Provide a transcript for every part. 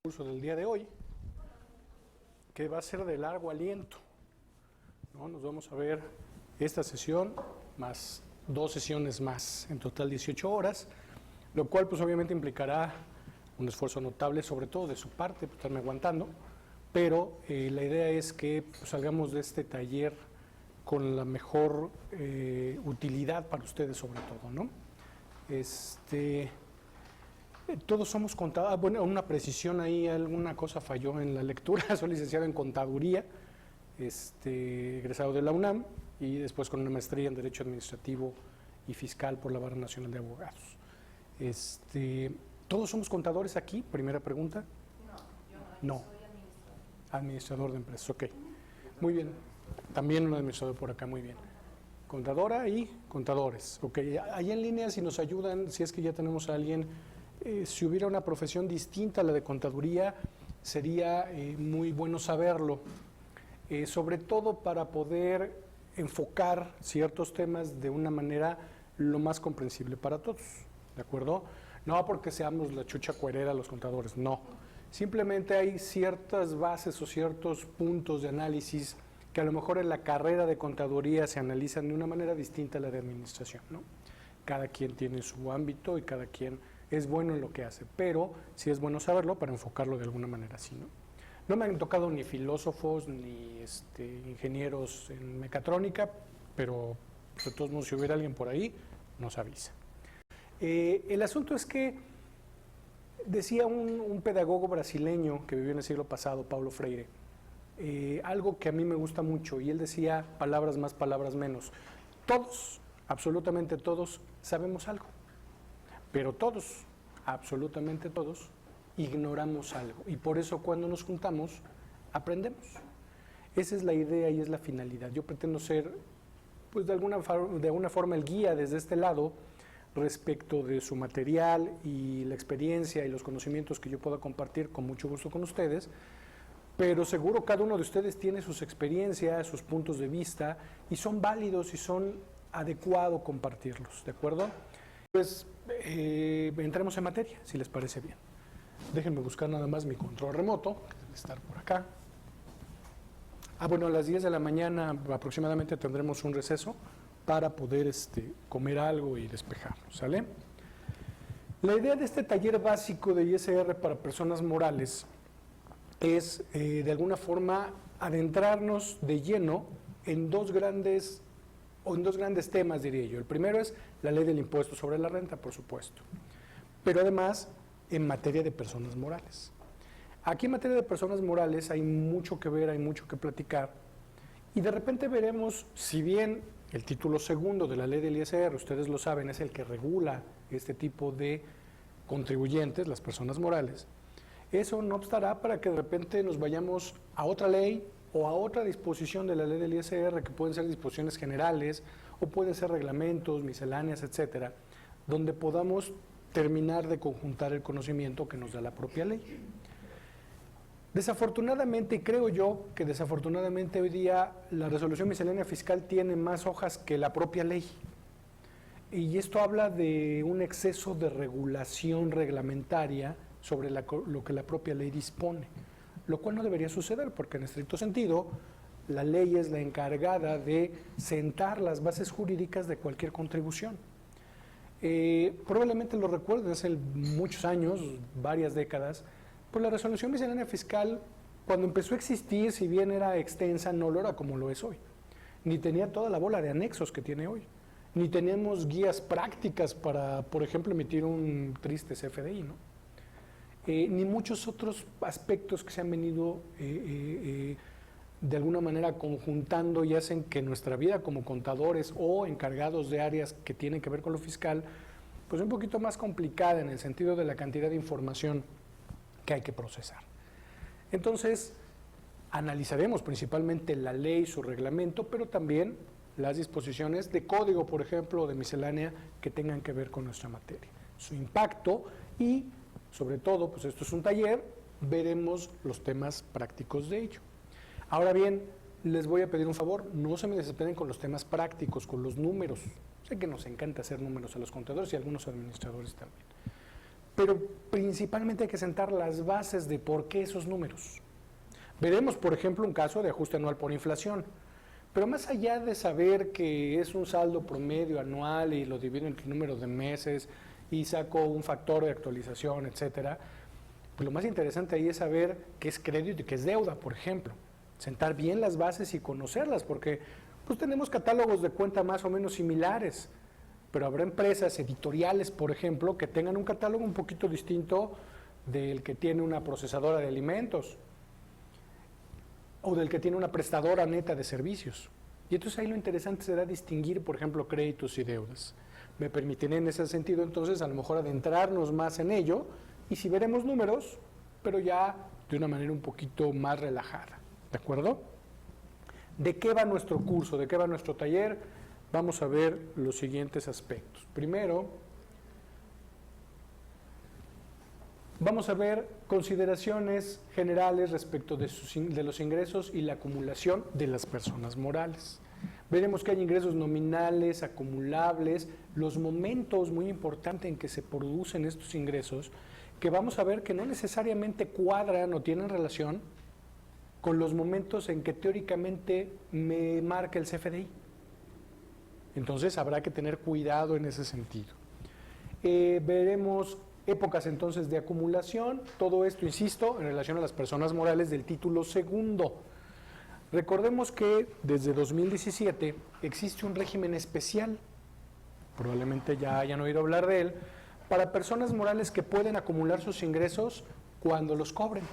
Curso del día de hoy, que va a ser de largo aliento, ¿no? Nos vamos a ver esta sesión más 2 sesiones más, en total 18 horas, lo cual pues obviamente implicará un esfuerzo notable, sobre todo de su parte, pues, estarme aguantando, pero la idea es que pues, salgamos de este taller con la mejor utilidad para ustedes sobre todo, ¿no? Todos somos contadores. Bueno, una precisión ahí, alguna cosa falló en la lectura. Soy licenciado en Contaduría, egresado de la UNAM y después con una maestría en Derecho Administrativo y Fiscal por la Barra Nacional de Abogados. ¿Todos somos contadores aquí? Primera pregunta. No, soy administrador de empresas, ok. Muy bien. También un administrador por acá, muy bien. Contadora y contadores, ok. Ahí en línea, si nos ayudan, si es que ya tenemos a alguien. Si hubiera una profesión distinta a la de contaduría, sería muy bueno saberlo, sobre todo para poder enfocar ciertos temas de una manera lo más comprensible para todos, ¿de acuerdo? No porque seamos la chucha cuerera los contadores, no. Simplemente hay ciertas bases o ciertos puntos de análisis que a lo mejor en la carrera de contaduría se analizan de una manera distinta a la de administración, ¿no? Cada quien tiene su ámbito y cada quien es bueno en lo que hace, pero sí es bueno saberlo para enfocarlo de alguna manera así, ¿no? No me han tocado ni filósofos ni ingenieros en mecatrónica, pero de todos modos si hubiera alguien por ahí, nos avisa. El asunto es que decía un pedagogo brasileño que vivió en el siglo pasado, Paulo Freire, algo que a mí me gusta mucho, y él decía palabras más, palabras menos. Todos, absolutamente todos, sabemos algo. Pero todos, absolutamente todos, ignoramos algo. Y por eso cuando nos juntamos, aprendemos. Esa es la idea y es la finalidad. Yo pretendo ser, pues de alguna forma, el guía desde este lado respecto de su material y la experiencia y los conocimientos que yo pueda compartir con mucho gusto con ustedes. Pero seguro cada uno de ustedes tiene sus experiencias, sus puntos de vista, y son válidos y son adecuados compartirlos, ¿de acuerdo? Pues entremos en materia, si les parece bien. Déjenme buscar nada más mi control remoto, que debe estar por acá. Bueno, a las 10 de la mañana aproximadamente tendremos un receso para poder comer algo y despejarnos, ¿sale? La idea de este taller básico de ISR para personas morales es, de alguna forma, adentrarnos de lleno en dos grandes temas, diría yo. El primero es la ley del impuesto sobre la renta, por supuesto, pero además en materia de personas morales. Aquí en materia de personas morales hay mucho que ver, hay mucho que platicar, y de repente veremos, si bien el título segundo de la ley del ISR, ustedes lo saben, es el que regula este tipo de contribuyentes, las personas morales, eso no obstará para que de repente nos vayamos a otra ley o a otra disposición de la ley del ISR, que pueden ser disposiciones generales o pueden ser reglamentos, misceláneas, etcétera, donde podamos terminar de conjuntar el conocimiento que nos da la propia ley. Desafortunadamente, y creo yo que desafortunadamente hoy día la resolución miscelánea fiscal tiene más hojas que la propia ley. Y esto habla de un exceso de regulación reglamentaria sobre lo que la propia ley dispone, lo cual no debería suceder porque en estricto sentido la ley es la encargada de sentar las bases jurídicas de cualquier contribución. Probablemente lo recuerden, hace muchos años, varias décadas, pues la resolución miscelánea fiscal, cuando empezó a existir, si bien era extensa, no lo era como lo es hoy, ni tenía toda la bola de anexos que tiene hoy, ni teníamos guías prácticas para, por ejemplo, emitir un triste CFDI, ¿no? Ni muchos otros aspectos que se han venido de alguna manera conjuntando y hacen que nuestra vida como contadores o encargados de áreas que tienen que ver con lo fiscal, pues un poquito más complicada en el sentido de la cantidad de información que hay que procesar. Entonces, analizaremos principalmente la ley, su reglamento, pero también las disposiciones de código, por ejemplo, o de miscelánea que tengan que ver con nuestra materia, su impacto y, sobre todo, pues esto es un taller, veremos los temas prácticos de ello. Ahora bien, les voy a pedir un favor, no se me desesperen con los temas prácticos, con los números. Sé que nos encanta hacer números a los contadores y a algunos administradores también. Pero principalmente hay que sentar las bases de por qué esos números. Veremos, por ejemplo, un caso de ajuste anual por inflación. Pero más allá de saber que es un saldo promedio anual y lo divido entre el número de meses y saco un factor de actualización, etcétera, pues lo más interesante ahí es saber qué es crédito y qué es deuda, por ejemplo. Sentar bien las bases y conocerlas, porque pues tenemos catálogos de cuenta más o menos similares, pero habrá empresas editoriales, por ejemplo, que tengan un catálogo un poquito distinto del que tiene una procesadora de alimentos o del que tiene una prestadora neta de servicios. Y entonces ahí lo interesante será distinguir, por ejemplo, créditos y deudas. Me permitiré en ese sentido entonces a lo mejor adentrarnos más en ello y si veremos números, pero ya de una manera un poquito más relajada. ¿De acuerdo? ¿De qué va nuestro curso? ¿De qué va nuestro taller? Vamos a ver los siguientes aspectos. Primero, vamos a ver consideraciones generales respecto de los ingresos y la acumulación de las personas morales. Veremos que hay ingresos nominales, acumulables, los momentos muy importantes en que se producen estos ingresos, que vamos a ver que no necesariamente cuadran o tienen relación con los momentos en que teóricamente me marca el CFDI. Entonces habrá que tener cuidado en ese sentido. Veremos épocas entonces de acumulación, todo esto, insisto, en relación a las personas morales del título segundo. Recordemos que desde 2017 existe un régimen especial, probablemente ya hayan oído hablar de él, para personas morales que pueden acumular sus ingresos cuando los cobren.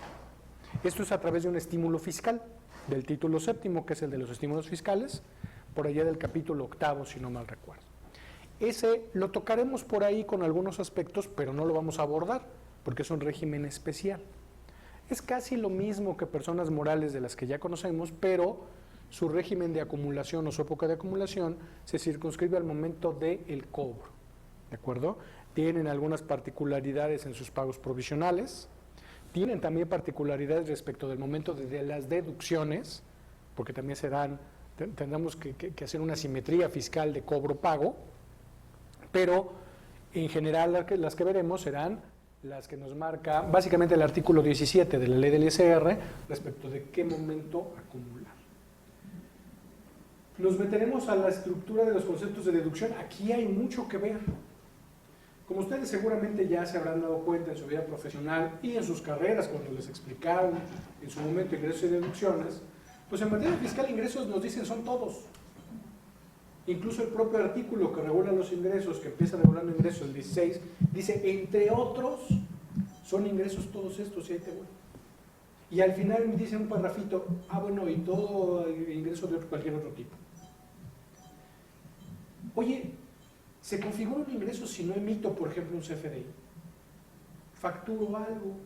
Esto es a través de un estímulo fiscal del título séptimo, que es el de los estímulos fiscales, por allá del capítulo octavo, si no mal recuerdo. Ese lo tocaremos por ahí con algunos aspectos, pero no lo vamos a abordar, porque es un régimen especial. Es casi lo mismo que personas morales de las que ya conocemos, pero su régimen de acumulación o su época de acumulación se circunscribe al momento del cobro, ¿de acuerdo? Tienen algunas particularidades en sus pagos provisionales, tienen también particularidades respecto del momento de las deducciones, porque también tendremos que hacer una simetría fiscal de cobro-pago, pero en general las que veremos serán las que nos marca básicamente el artículo 17 de la ley del ISR respecto de qué momento acumular. Nos meteremos a la estructura de los conceptos de deducción. Aquí hay mucho que ver. Como ustedes seguramente ya se habrán dado cuenta en su vida profesional y en sus carreras cuando les explicaron en su momento ingresos y deducciones, pues en materia fiscal ingresos nos dicen son todos. Incluso el propio artículo que regula los ingresos, que empieza regulando ingresos, el 16, dice, entre otros, son ingresos todos estos, y ahí te voy. Y al final me dice un parrafito, bueno, y todo ingreso de cualquier otro tipo. Oye, ¿se configura un ingreso si no emito, por ejemplo, un CFDI? ¿Facturo algo?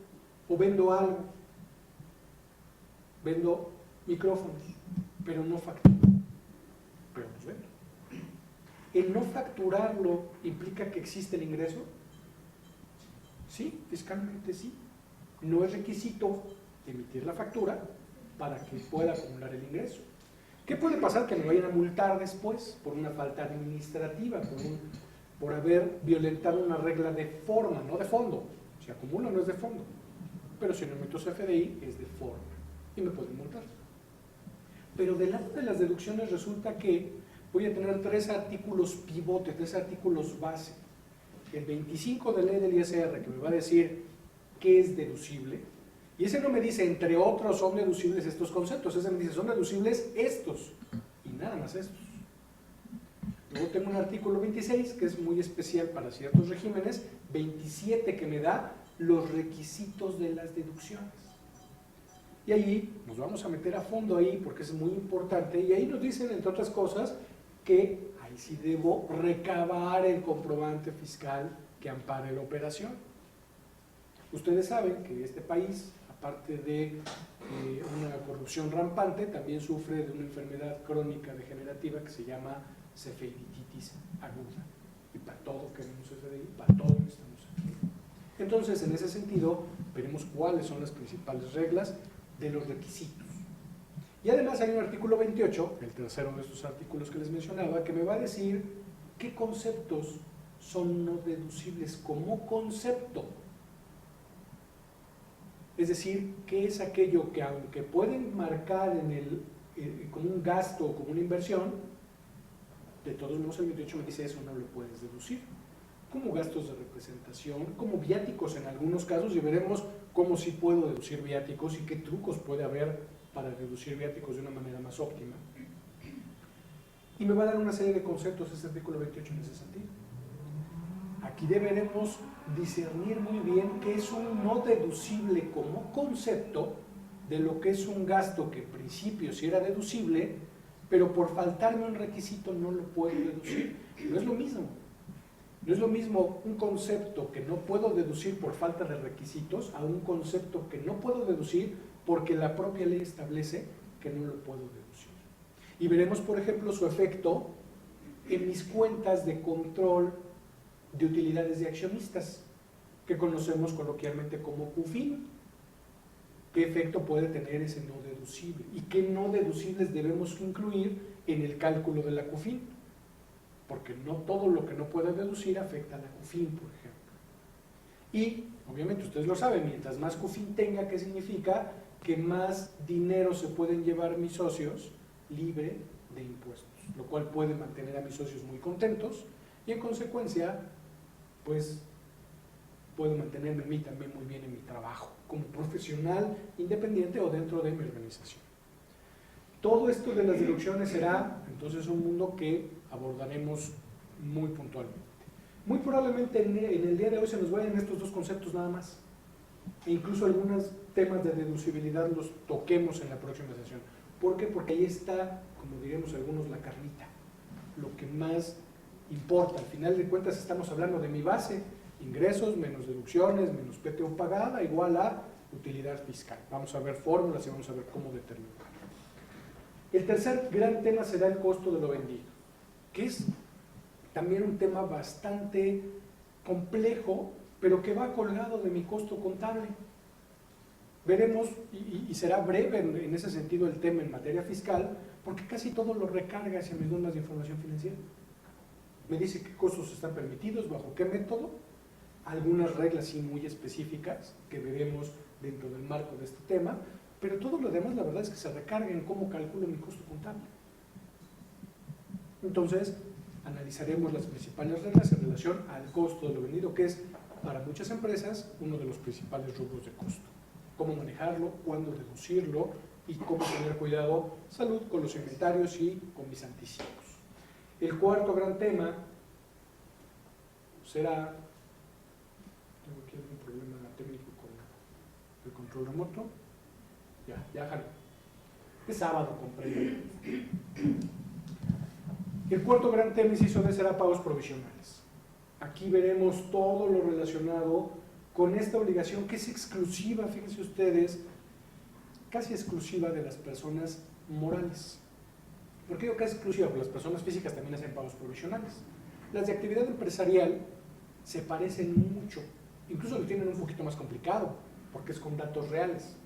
¿O vendo algo? Vendo micrófonos, pero no facturo. Pero los vendo. ¿El no facturarlo implica que existe el ingreso? Sí, fiscalmente sí. No es requisito emitir la factura para que pueda acumular el ingreso. ¿Qué puede pasar? Que me vayan a multar después por una falta administrativa, por haber violentado una regla de forma, no de fondo. Si acumula no es de fondo, pero si no emito CFDI es de forma y me pueden multar. Pero del lado de las deducciones resulta que voy a tener 3 artículos pivote, 3 artículos base. El 25 de ley del ISR, que me va a decir qué es deducible, y ese no me dice, entre otros son deducibles estos conceptos, ese me dice, son deducibles estos, y nada más estos. Luego tengo un artículo 26, que es muy especial para ciertos regímenes, 27, que me da los requisitos de las deducciones. Y ahí nos vamos a meter a fondo ahí, porque es muy importante, y ahí nos dicen, entre otras cosas, que ahí sí debo recabar el comprobante fiscal que ampare la operación. Ustedes saben que este país, aparte de una corrupción rampante, también sufre de una enfermedad crónica degenerativa que se llama cefalititis aguda. Y para todo queremos CFDI, para todo necesitamos CFDI. Entonces, en ese sentido, veremos cuáles son las principales reglas de los requisitos. Y además hay un artículo 28, el tercero de estos artículos que les mencionaba, que me va a decir qué conceptos son no deducibles como concepto. Es decir, qué es aquello que aunque pueden marcar como un gasto o como una inversión, de todos modos el 28 me dice eso no lo puedes deducir. Como gastos de representación, como viáticos en algunos casos, y veremos cómo sí puedo deducir viáticos y qué trucos puede haber para deducir viáticos de una manera más óptima. Y me va a dar una serie de conceptos este artículo 28 en ese sentido. Aquí deberemos discernir muy bien qué es un no deducible como concepto de lo que es un gasto que en principio sí era deducible, pero por faltarme un requisito no lo puedo deducir. No es lo mismo. No es lo mismo un concepto que no puedo deducir por falta de requisitos a un concepto que no puedo deducir porque la propia ley establece que no lo puedo deducir. Y veremos, por ejemplo, su efecto en mis cuentas de control de utilidades de accionistas, que conocemos coloquialmente como CUFIN. ¿Qué efecto puede tener ese no deducible? ¿Y qué no deducibles debemos incluir en el cálculo de la CUFIN? Porque no todo lo que no pueda deducir afecta a la CUFIN, por ejemplo. Y, obviamente, ustedes lo saben, mientras más CUFIN tenga, ¿qué significa? Que más dinero se pueden llevar mis socios libre de impuestos, lo cual puede mantener a mis socios muy contentos y, en consecuencia, pues puedo mantenerme a mí también muy bien en mi trabajo, como profesional independiente o dentro de mi organización. Todo esto de las deducciones será entonces un mundo que abordaremos muy puntualmente. Muy probablemente en el día de hoy se nos vayan estos dos conceptos nada más, e incluso algunos temas de deducibilidad los toquemos en la próxima sesión. ¿Por qué? Porque ahí está, como diremos algunos, la carnita, lo que más importa. Al final de cuentas estamos hablando de mi base, ingresos menos deducciones menos PTU pagada igual a utilidad fiscal. Vamos a ver fórmulas y vamos a ver cómo determinar. El tercer gran tema será el costo de lo vendido, que es también un tema bastante complejo, pero que va colgado de mi costo contable. Veremos, y será breve en ese sentido el tema en materia fiscal, porque casi todo lo recarga hacia mis normas de información financiera. Me dice qué costos están permitidos, bajo qué método, algunas reglas sí muy específicas que veremos dentro del marco de este tema, pero todo lo demás la verdad es que se recarga en cómo calculo mi costo contable. Entonces, analizaremos las principales reglas en relación al costo de lo vendido, que es para muchas empresas uno de los principales rubros de costo. Cómo manejarlo, cuándo deducirlo y cómo tener cuidado, salud con los inventarios y con mis anticipos. El cuarto gran tema será, tengo aquí algún problema técnico con el control remoto, ya jalé. Es sábado, comprendo. El cuarto gran tema, inciso D, será pagos provisionales. Aquí veremos todo lo relacionado con esta obligación que es exclusiva, fíjense ustedes, casi exclusiva de las personas morales. ¿Por qué digo casi exclusiva? Porque las personas físicas también hacen pagos provisionales. Las de actividad empresarial se parecen mucho, incluso lo tienen un poquito más complicado, porque es con datos reales.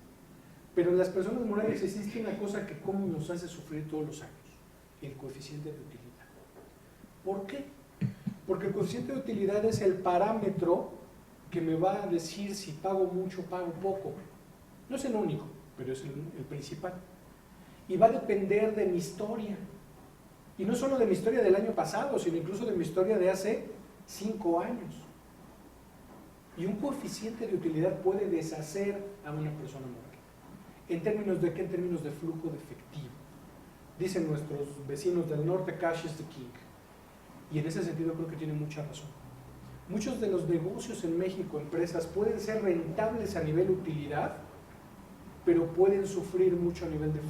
Pero en las personas morales existe una cosa que como nos hace sufrir todos los años, el coeficiente de utilidad. ¿Por qué? Porque el coeficiente de utilidad es el parámetro que me va a decir si pago mucho o pago poco. No es el único, pero es el principal. Y va a depender de mi historia. Y no solo de mi historia del año pasado, sino incluso de mi historia de hace 5 años. Y un coeficiente de utilidad puede deshacer a una persona moral. ¿En términos de qué? En términos de flujo de efectivo. Dicen nuestros vecinos del norte, cash is the king. Y en ese sentido creo que tiene mucha razón. Muchos de los negocios en México, empresas, pueden ser rentables a nivel utilidad, pero pueden sufrir mucho a nivel de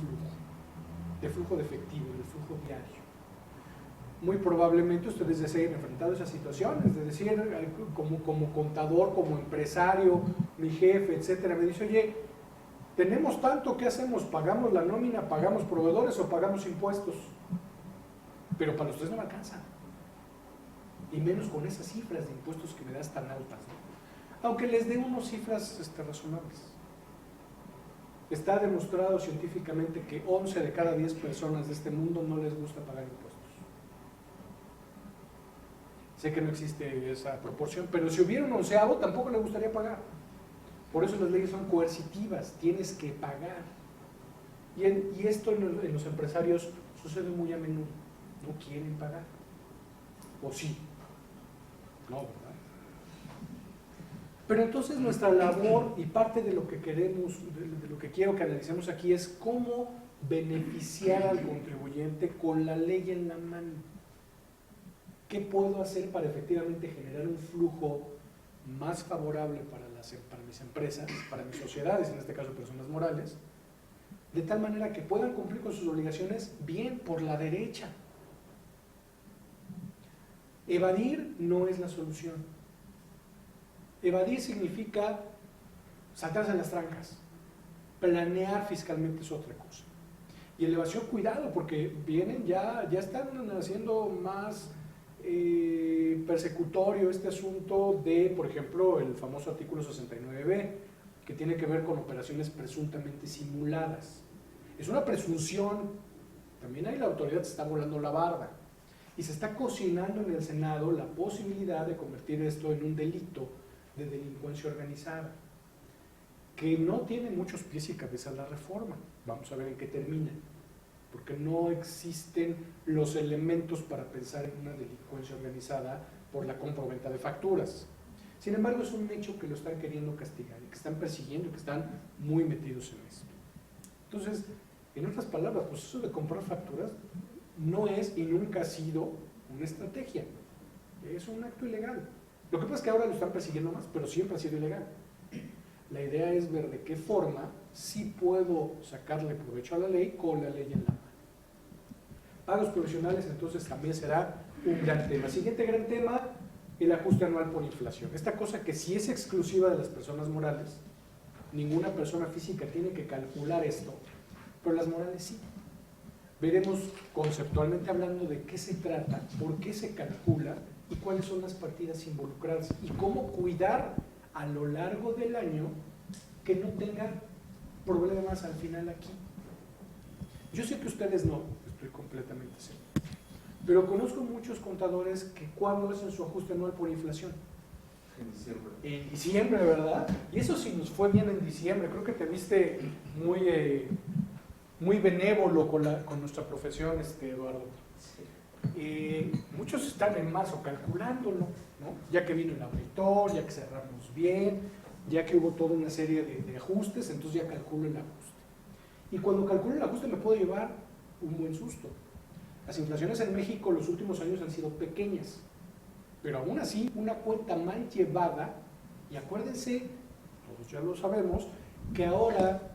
flujo de efectivo, de flujo diario. Muy probablemente ustedes ya se hayan enfrentado a esas situaciones, de decir, como contador, como empresario, mi jefe, etcétera, me dice, oye, tenemos tanto, ¿qué hacemos? ¿Pagamos la nómina, pagamos proveedores o pagamos impuestos? Pero para ustedes no me alcanza. Y menos con esas cifras de impuestos que me das tan altas, ¿no? Aunque les dé unas cifras razonables. Está demostrado científicamente que 11 de cada 10 personas de este mundo no les gusta pagar impuestos. Sé que no existe esa proporción, pero si hubiera un onceavo tampoco le gustaría pagar. Por eso las leyes son coercitivas, tienes que pagar. Y esto en los empresarios sucede muy a menudo, no quieren pagar. ¿O sí? No, ¿verdad? Pero entonces nuestra labor y parte de lo que queremos, de lo que quiero que analicemos aquí es cómo beneficiar al contribuyente con la ley en la mano. ¿Qué puedo hacer para efectivamente generar un flujo más favorable para mis empresas, para mis sociedades, en este caso personas morales, de tal manera que puedan cumplir con sus obligaciones bien por la derecha? Evadir no es la solución. Evadir significa saltarse las trancas. Planear fiscalmente es otra cosa. Y en evasión, cuidado, porque vienen ya están haciendo más persecutorio este asunto de, por ejemplo, el famoso artículo 69b, que tiene que ver con operaciones presuntamente simuladas. Es una presunción, también ahí la autoridad se está volando la barda, y se está cocinando en el Senado la posibilidad de convertir esto en un delito de delincuencia organizada, que no tiene muchos pies y cabeza la reforma. Vamos a ver en qué termina, porque no existen los elementos para pensar en una delincuencia organizada por la compra-venta de facturas. Sin embargo, es un hecho que lo están queriendo castigar y que están persiguiendo y que están muy metidos en esto. Entonces, en otras palabras, pues eso de comprar facturas no es y nunca ha sido una estrategia, es un acto ilegal. Lo que pasa es que ahora lo están persiguiendo más, pero siempre ha sido ilegal. La idea es ver de qué forma sí puedo sacarle provecho a la ley con la ley en la mano. Pagos provisionales, entonces, también será un gran tema. Siguiente gran tema, el ajuste anual por inflación. Esta cosa que sí es exclusiva de las personas morales, ninguna persona física tiene que calcular esto, pero las morales sí. Veremos conceptualmente hablando de qué se trata, por qué se calcula y cuáles son las partidas involucradas y cómo cuidar a lo largo del año que no tengan problemas al final aquí. Yo sé que ustedes no, estoy completamente seguro, pero conozco muchos contadores que cuando hacen su ajuste anual por inflación. En diciembre. En diciembre, ¿verdad? Y eso sí nos fue bien en diciembre. Creo que te viste muy benévolo con nuestra profesión, Eduardo. Muchos están en marzo calculándolo, ¿no? Ya que vino el auditor, ya que cerramos bien, ya que hubo toda una serie de ajustes, entonces ya calculo el ajuste. Y cuando calculo el ajuste me puedo llevar un buen susto. Las inflaciones en México los últimos años han sido pequeñas, pero aún así una cuenta mal llevada, y acuérdense, todos ya lo sabemos, que ahora,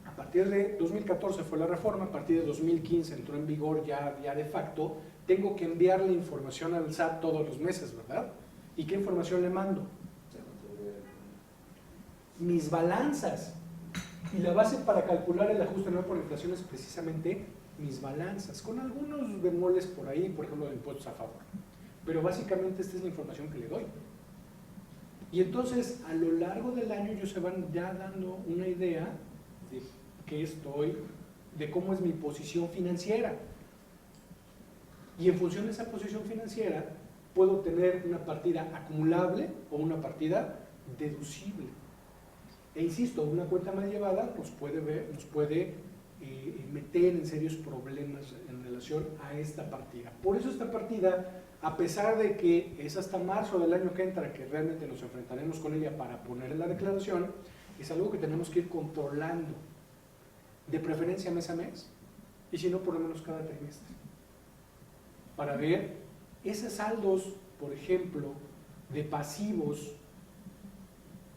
a partir de 2014 fue la reforma, a partir de 2015 entró en vigor ya de facto, tengo que enviarle información al SAT todos los meses, ¿verdad? ¿Y qué información le mando? Mis balanzas. Y la base para calcular el ajuste anual por inflación es precisamente mis balanzas, con algunos bemoles por ahí, por ejemplo, de impuestos a favor. Pero básicamente esta es la información que le doy. Y entonces, a lo largo del año, ellos se van ya dando una idea de qué estoy, de cómo es mi posición financiera. Y en función de esa posición financiera, puedo tener una partida acumulable o una partida deducible. E insisto, una cuenta mal llevada nos puede meter en serios problemas en relación a esta partida. Por eso esta partida, a pesar de que es hasta marzo del año que entra que realmente nos enfrentaremos con ella para poner en la declaración, es algo que tenemos que ir controlando, de preferencia mes a mes, y si no, por lo menos cada trimestre, para ver esos saldos, por ejemplo, de pasivos,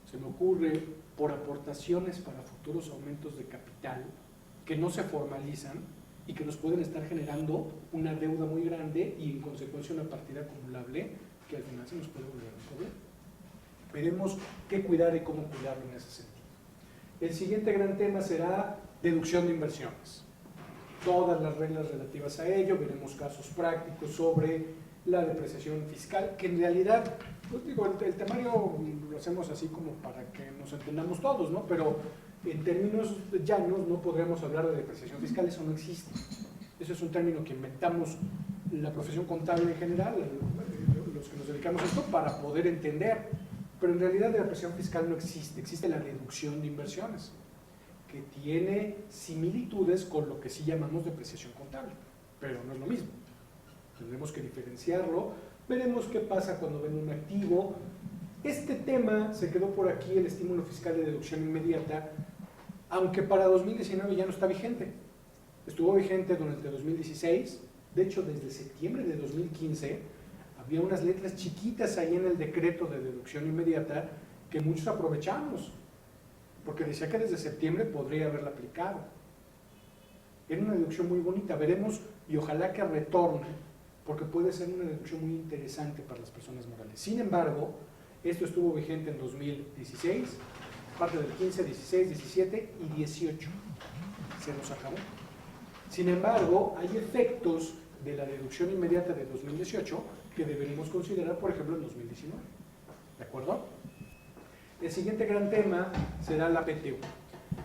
se me ocurre, por aportaciones para futuros aumentos de capital que no se formalizan y que nos pueden estar generando una deuda muy grande y en consecuencia una partida acumulable que al final se nos puede volver un problema. Veremos qué cuidar y cómo cuidarlo en ese sentido. El siguiente gran tema será deducción de inversiones. Todas las reglas relativas a ello, veremos casos prácticos sobre la depreciación fiscal, que en realidad, pues digo, el temario lo hacemos así como para que nos entendamos todos, ¿no? Pero En términos llanos no podríamos hablar de depreciación fiscal, eso no existe. Eso es un término que inventamos la profesión contable en general, los que nos dedicamos a esto, para poder entender. Pero en realidad la depreciación fiscal no existe, existe la deducción de inversiones, que tiene similitudes con lo que sí llamamos depreciación contable, pero no es lo mismo. Tendremos que diferenciarlo. Veremos qué pasa cuando ven un activo. Este tema se quedó por aquí, el estímulo fiscal de deducción inmediata, aunque para 2019 ya no está vigente. Estuvo vigente durante 2016, de hecho desde septiembre de 2015 había unas letras chiquitas ahí en el decreto de deducción inmediata que muchos aprovechamos, porque decía que desde septiembre podría haberla aplicado. Era una deducción muy bonita, veremos y ojalá que retorne, porque puede ser una deducción muy interesante para las personas morales. Sin embargo, esto estuvo vigente en 2016, parte del 15, 16, 17 y 18. Se nos acabó. Sin embargo, hay efectos de la deducción inmediata de 2018 que deberíamos considerar, por ejemplo, en 2019. ¿De acuerdo? El siguiente gran tema será la PTU.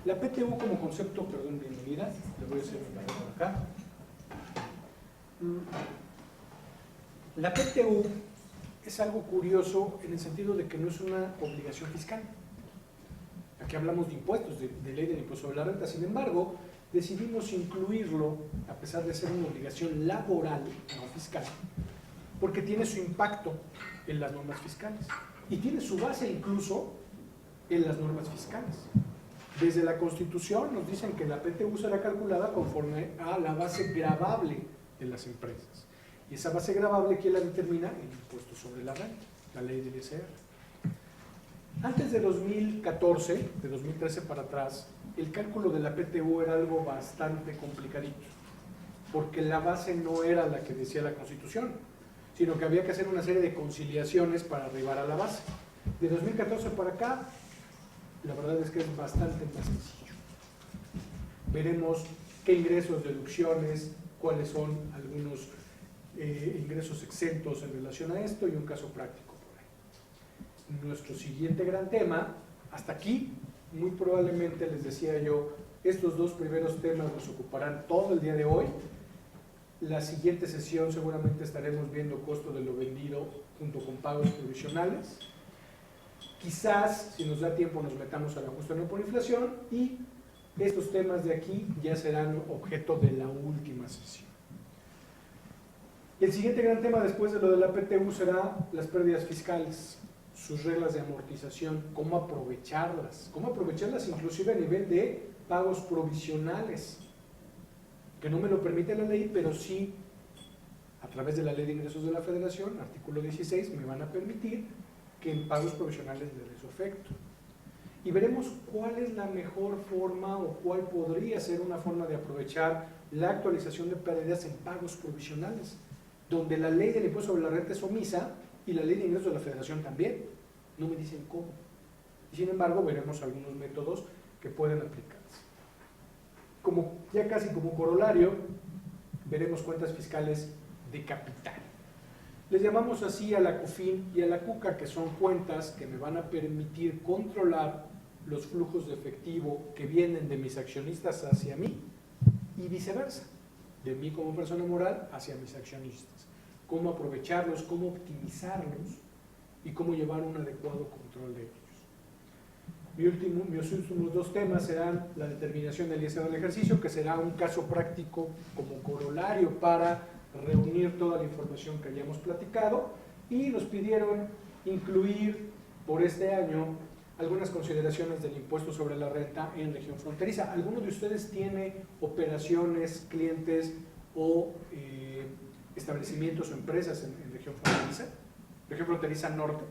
La PTU como concepto, perdón, bienvenida, le voy a hacer un par por acá. La PTU es algo curioso en el sentido de que no es una obligación fiscal. Aquí hablamos de impuestos, de ley del impuesto sobre la renta. Sin embargo, decidimos incluirlo, a pesar de ser una obligación laboral, no fiscal, porque tiene su impacto en las normas fiscales y tiene su base incluso en las normas fiscales. Desde la Constitución nos dicen que la PTU será calculada conforme a la base gravable de las empresas. Y esa base gravable, ¿quién la determina? El impuesto sobre la renta, la ley del ISR. Antes de 2014, de 2013 para atrás, el cálculo de la PTU era algo bastante complicadito, porque la base no era la que decía la Constitución, sino que había que hacer una serie de conciliaciones para arribar a la base. De 2014 para acá, la verdad es que es bastante más sencillo. Veremos qué ingresos, deducciones, cuáles son algunos ingresos exentos en relación a esto y un caso práctico por ahí. Nuestro siguiente gran tema, hasta aquí, muy probablemente les decía yo, estos dos primeros temas nos ocuparán todo el día de hoy. La siguiente sesión seguramente estaremos viendo costo de lo vendido junto con pagos provisionales. Quizás, si nos da tiempo, nos metamos al ajuste no por inflación y estos temas de aquí ya serán objeto de la última sesión. El siguiente gran tema después de lo de la PTU será las pérdidas fiscales, sus reglas de amortización, cómo aprovecharlas inclusive a nivel de pagos provisionales, que no me lo permite la ley, pero sí a través de la Ley de Ingresos de la Federación, artículo 16, me van a permitir que en pagos provisionales le dé su efecto. Y veremos cuál es la mejor forma o cuál podría ser una forma de aprovechar la actualización de pérdidas en pagos provisionales, donde la ley del impuesto sobre la renta es omisa y la ley de ingresos de la Federación también. No me dicen cómo. Y sin embargo, veremos algunos métodos que pueden aplicarse. Ya casi como corolario, veremos cuentas fiscales de capital. Les llamamos así a la CUFIN y a la CUCA, que son cuentas que me van a permitir controlar los flujos de efectivo que vienen de mis accionistas hacia mí y viceversa, de mí como persona moral hacia mis accionistas. Cómo aprovecharlos, cómo optimizarlos y cómo llevar un adecuado control de ellos. Mis últimos dos temas serán la determinación del ISR del ejercicio, que será un caso práctico como corolario para reunir toda la información que hayamos platicado, y nos pidieron incluir por este año algunas consideraciones del impuesto sobre la renta en región fronteriza. ¿Alguno de ustedes tiene operaciones, clientes o establecimientos o empresas en región fronteriza? Región fronteriza norte.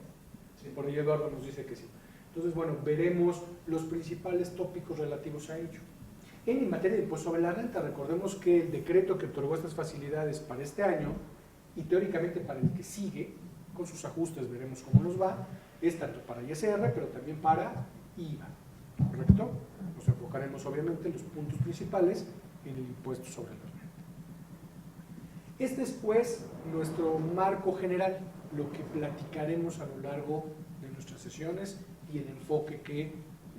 Sí. Por ahí Eduardo nos dice que sí. Entonces, bueno, veremos los principales tópicos relativos a ello. En materia de impuesto sobre la renta, recordemos que el decreto que otorgó estas facilidades para este año y teóricamente para el que sigue, con sus ajustes veremos cómo nos va, es tanto para ISR, pero también para IVA, ¿correcto? Nos enfocaremos obviamente en los puntos principales en el impuesto sobre la renta. Este es pues nuestro marco general, lo que platicaremos a lo largo de nuestras sesiones y el enfoque que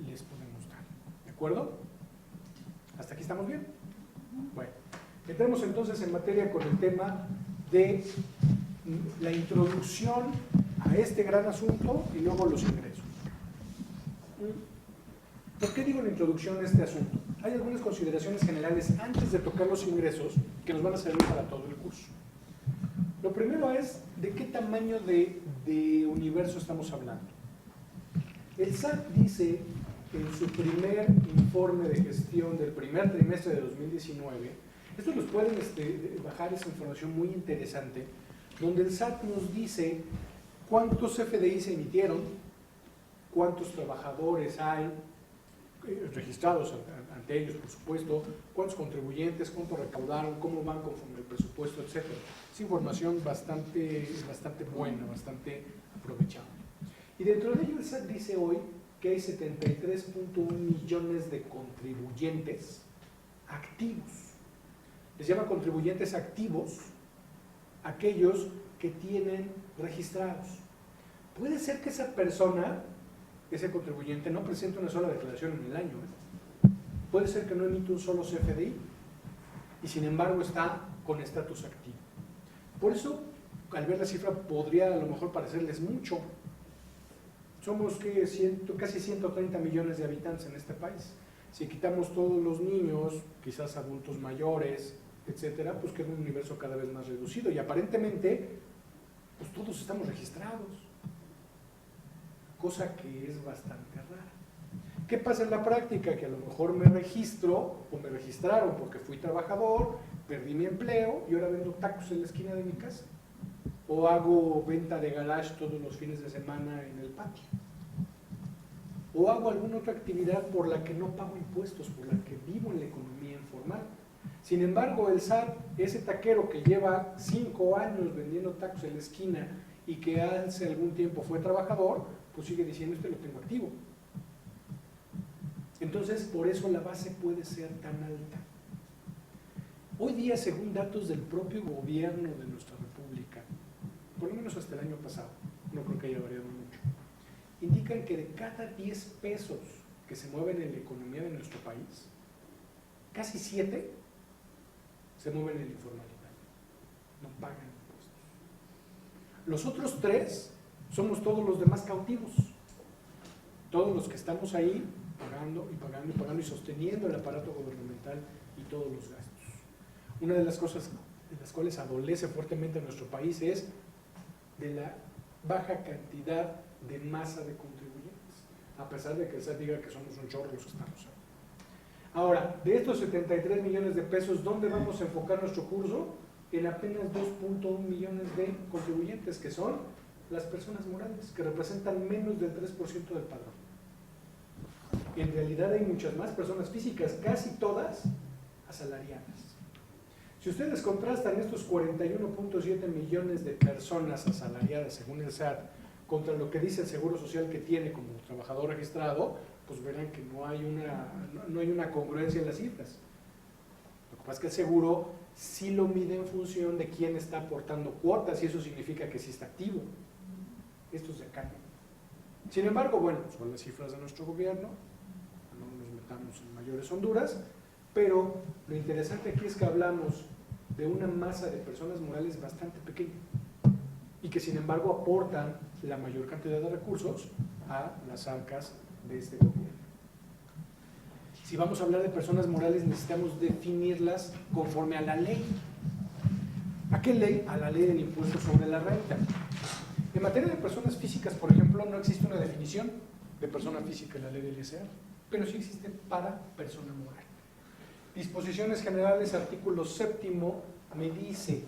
les podemos dar. ¿De acuerdo? ¿Hasta aquí estamos bien? Bueno, entremos entonces en materia con el tema de la introducción a este gran asunto y luego los ingresos. ¿Por qué digo la introducción a este asunto? Hay algunas consideraciones generales antes de tocar los ingresos que nos van a servir para todo el curso. Lo primero es de qué tamaño de universo estamos hablando. El SAT dice en su primer informe de gestión del primer trimestre de 2019, estos los pueden bajar, esa información muy interesante, donde el SAT nos dice cuántos FDI se emitieron, cuántos trabajadores hay registrados ante ellos, por supuesto, cuántos contribuyentes, cuánto recaudaron, cómo van conforme el presupuesto, etc. Es información bastante buena, bastante aprovechable. Y dentro de ello el SAT dice hoy que hay 73.1 millones de contribuyentes activos. Les llama contribuyentes activos aquellos que tienen registrados. Puede ser que esa persona, ese contribuyente, no presente una sola declaración en el año. Puede ser que no emite un solo CFDI y sin embargo está con estatus activo. Por eso, al ver la cifra, podría a lo mejor parecerles mucho. Somos casi 130 millones de habitantes en este país. Si quitamos todos los niños, quizás adultos mayores, etcétera, pues queda un universo cada vez más reducido y aparentemente pues todos estamos registrados, cosa que es bastante rara. ¿Qué pasa en la práctica? Que a lo mejor me registro o me registraron porque fui trabajador, perdí mi empleo y ahora vendo tacos en la esquina de mi casa, o hago venta de garage todos los fines de semana en el patio, o hago alguna otra actividad por la que no pago impuestos, por la que vivo en la economía informal. Sin embargo, el SAT, ese taquero que lleva 5 años vendiendo tacos en la esquina y que hace algún tiempo fue trabajador, pues sigue diciendo, lo tengo activo. Entonces, por eso la base puede ser tan alta. Hoy día, según datos del propio gobierno de nuestra república, por lo menos hasta el año pasado, no creo que haya variado mucho, indican que de cada 10 pesos que se mueven en la economía de nuestro país, casi 7 se mueven en la informalidad, no pagan impuestos. Los otros 3 somos todos los demás cautivos, todos los que estamos ahí pagando y pagando y pagando y sosteniendo el aparato gubernamental y todos los gastos. Una de las cosas de las cuales adolece fuertemente nuestro país es de la baja cantidad de masa de contribuyentes, a pesar de que el SAT diga que somos un chorro los que estamos ahí. Ahora, de estos 73 millones de pesos, ¿dónde vamos a enfocar nuestro curso? En apenas 2.1 millones de contribuyentes, que son las personas morales, que representan menos del 3% del padrón. En realidad hay muchas más personas físicas, casi todas asalariadas. Si ustedes contrastan estos 41.7 millones de personas asalariadas, según el SAT, contra lo que dice el Seguro Social que tiene como trabajador registrado, pues verán que no hay una congruencia en las cifras. Lo que pasa es que el seguro sí lo mide en función de quién está aportando cuotas y eso significa que sí está activo. Esto es de acá. Sin embargo, bueno, son las cifras de nuestro gobierno, no nos metamos en mayores honduras, pero lo interesante aquí es que hablamos de una masa de personas morales bastante pequeña y que sin embargo aportan la mayor cantidad de recursos a las arcas de este gobierno. Si vamos a hablar de personas morales, necesitamos definirlas conforme a la ley. ¿A qué ley? A la ley del impuesto sobre la renta. En materia de personas físicas, por ejemplo, no existe una definición de persona física en la ley del ISR, pero sí existe para persona moral. Disposiciones generales, artículo 7º, me dice,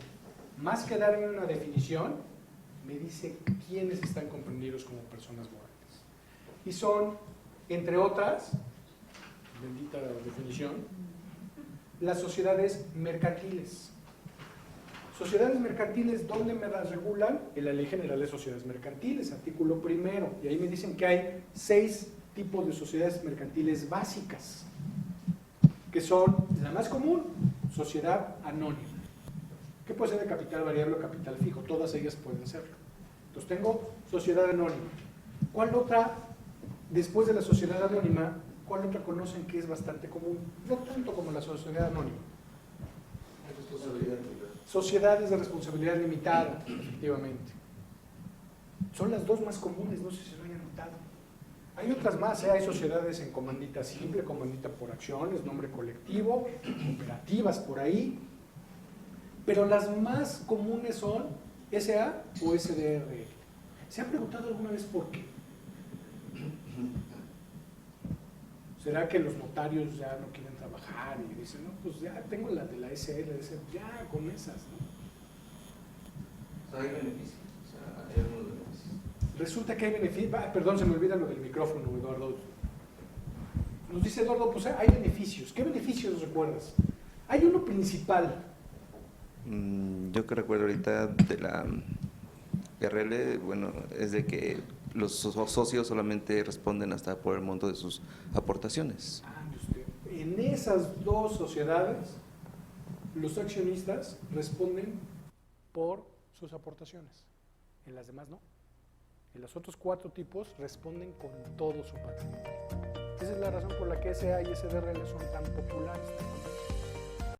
más que darme una definición, me dice quiénes están comprendidos como personas morales. Y son, entre otras, bendita definición, las sociedades mercantiles. Sociedades mercantiles, ¿dónde me las regulan? En la Ley General de Sociedades Mercantiles, artículo 1º, y ahí me dicen que hay 6 tipos de sociedades mercantiles básicas, que son la más común, sociedad anónima, que puede ser de capital variable o capital fijo, todas ellas pueden serlo. Entonces tengo sociedad anónima. ¿Cuál otra, después de la sociedad anónima, ¿Cuál otra conocen que es bastante común? No tanto como la sociedad anónima. Sociedades de responsabilidad limitada, efectivamente. Son las dos más comunes, no sé si lo hayan notado. Hay otras más, hay sociedades en comandita simple, comandita por acciones, nombre colectivo, cooperativas por ahí, pero las más comunes son SA o SDRL. ¿Se han preguntado alguna vez por qué? ¿Será que los notarios ya no quieren trabajar y dicen, no, pues ya tengo las de la SL, ya con esas, ¿no? O sea, hay beneficios, o sea, hay algunos beneficios. Resulta que hay beneficios, perdón, se me olvida lo del micrófono, Eduardo. Nos dice Eduardo, pues hay beneficios. ¿Qué beneficios recuerdas? Hay uno principal. Yo que recuerdo ahorita de la RL, bueno, es de que los socios solamente responden hasta por el monto de sus aportaciones. En esas dos sociedades, los accionistas responden por sus aportaciones. En las demás no. En los otros 4 tipos responden con todo su patrimonio. Esa es la razón por la que SA y SDRL son tan populares.